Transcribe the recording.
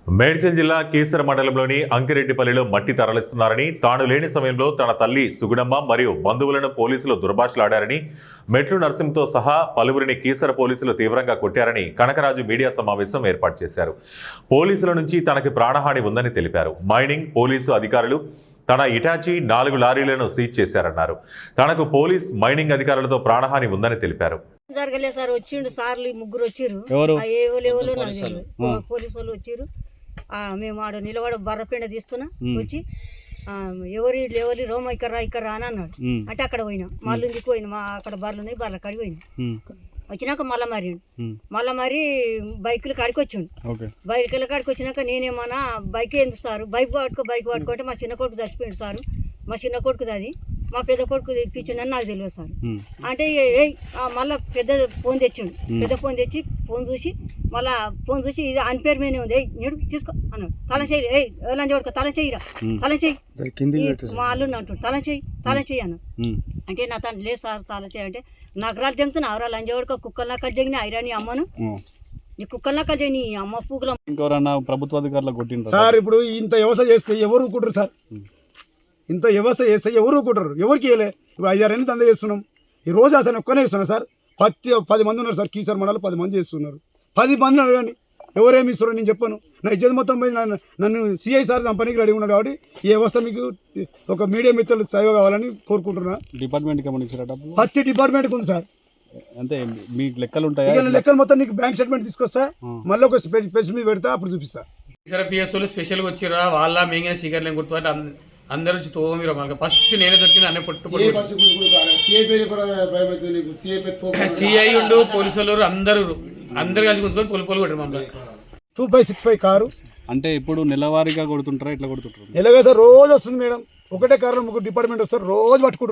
మేడ్చల్ జిల్లా కీసర మండలంలోని అంకిరెడ్డిపల్లిలో మట్టి తరలిస్తున్నారని, తాను లేని సమయంలో తన తల్లి సుగుణమ్మ మరియు బంధువులను పోలీసులు దుర్భాషలాడారని, మెట్లు నర్సింగ్తో సహా పలువురిని కీసర పోలీసులు తీవ్రంగా కొట్టారని కనకరాజు మీడియా సమావేశం ఏర్పాటు చేశారు. పోలీసుల నుంచి తనకి ప్రాణహాని ఉందని తెలిపారు. మైనింగ్ పోలీసు అధికారులు తన ఇటాచీ 4 లారీలను సీజ్ చేశారన్నారు. తనకు పోలీస్ మైనింగ్ అధికారులతో ప్రాణహాని ఉందని తెలిపారు. జరగలేదు సార్, వచ్చిండు సార్లు ముగ్గురు వచ్చిర్రు, పోలీసు వాళ్ళు వచ్చిర్రు. మేము ఆడ నిలబడ బర్రపెండ తీస్తున్నా వచ్చి ఎవరి రోమ ఇక్కడ అని అన్నాడు. అంటే అక్కడ పోయినా మళ్ళీ పోయినా, మా అక్కడ బర్రెలు ఉన్నాయి, బర్రెల కాడికి పోయినా. వచ్చినాక మళ్ళా మరి బైకులు కాడికి వచ్చిండు. బైకుల కాడికి వచ్చినాక నేనేమన్నా బైక్ ఎందుకు సారు, బైక్ పట్టుకుంటే మా చిన్న కొడుకు చచ్చిపోయింది సారు, మా చిన్న కొడుకుది అది, మా పెద్ద కొడుకు తెప్పించిండని నాకు తెలియదు సార్. అంటే మళ్ళీ పెద్ద ఫోన్ తెచ్చిండు, పెద్ద ఫోన్ తెచ్చి ఫోన్ చూసి ఇది అని పేరు మీదే ఉంది, నేడు తీసుకో అన్నాడు. తల చేయి లంచ కొడుక, తల చేయిరా, తల చేయి, మా అల్లుని అంటాడు, తల చేయి అన్నాడు. అంటే నా తను లేదు సార్ తల చేయి అంటే, నగరాలు తెంగుతున్నా అవరా లంచ కొడుక, కుక్కల నక్కలు తెగిన ఐరాని అమ్మను, ఈ కుక్కల నక్కలు తెగిన అమ్మ పూకుల. ఇంకెవరన్నా ప్రభుత్వ అధికారులు కొట్టిండ్రు సార్? ఇప్పుడు ఇంత వ్యవసాయ చేస్తే ఎవరు ఊరుకుంటారు సార్? ఇంత వ్యవసాయ చేస్తే ఎవరు ఊరుకుంటారు? ఎవరికి వేయలే. ఇప్పుడు 5-6 ఏళ్ళు దంద చేస్తున్నాం. ఈ రోజు అసలు ఒక్కనే చేస్తున్నారు సార్. 10 మంది ఉన్నారు సార్, కీసర మండలం 10 మంది చేస్తున్నారు. 10 మంది అడగండి ఎవరేమి ఇస్తారో నేను చెప్పాను. నా ఇజ్జత్ మొత్తం పోయి నన్ను సిఐ సార్ కంపెనీకి రెడీ ఉన్నాడు. కాబట్టి ఈ వ్యవస్థ మీకు ఒక మీడియా మిత్రులు సేవ కావాలని కోరుకుంటున్నా. డిపార్ట్మెంట్కి ప్రతి డిపార్ట్మెంట్కి ఉంది సార్. అంటే మీ లెక్కలు ఉంటాయా? లెక్కలు మొత్తం నీకు బ్యాంక్ స్టేట్మెంట్ తీసుకొస్తా, మళ్ళీ ఒక పెన్స్ మీద పెడతా, అప్పుడు చూపిస్తా. కీసర పిఎస్ఓలు స్పెషల్గా వచ్చిరా, వాళ్ళ మేమే సీకర్లేం గుర్తు అందరూ వచ్చి తోమిరా. మనకు ఫస్ట్ నేనే దొరికింది అన్నీ సిఐ ఉండు, పోలీసు వాళ్ళు అందరూ కలిసి కూర్చుకొని పొలు కొట్టారు మమ్మల్ని. 2/65 కారు. అంటే ఇప్పుడు నెలవారీగా కొడుతుంటారా, ఇట్లా కొడుతుంటారు? నెలగా సార్ రోజు వస్తుంది మేడం. ఒకటే కారణం, 3 డిపార్ట్మెంట్ వస్తారు, రోజు పట్టుకుంటారు.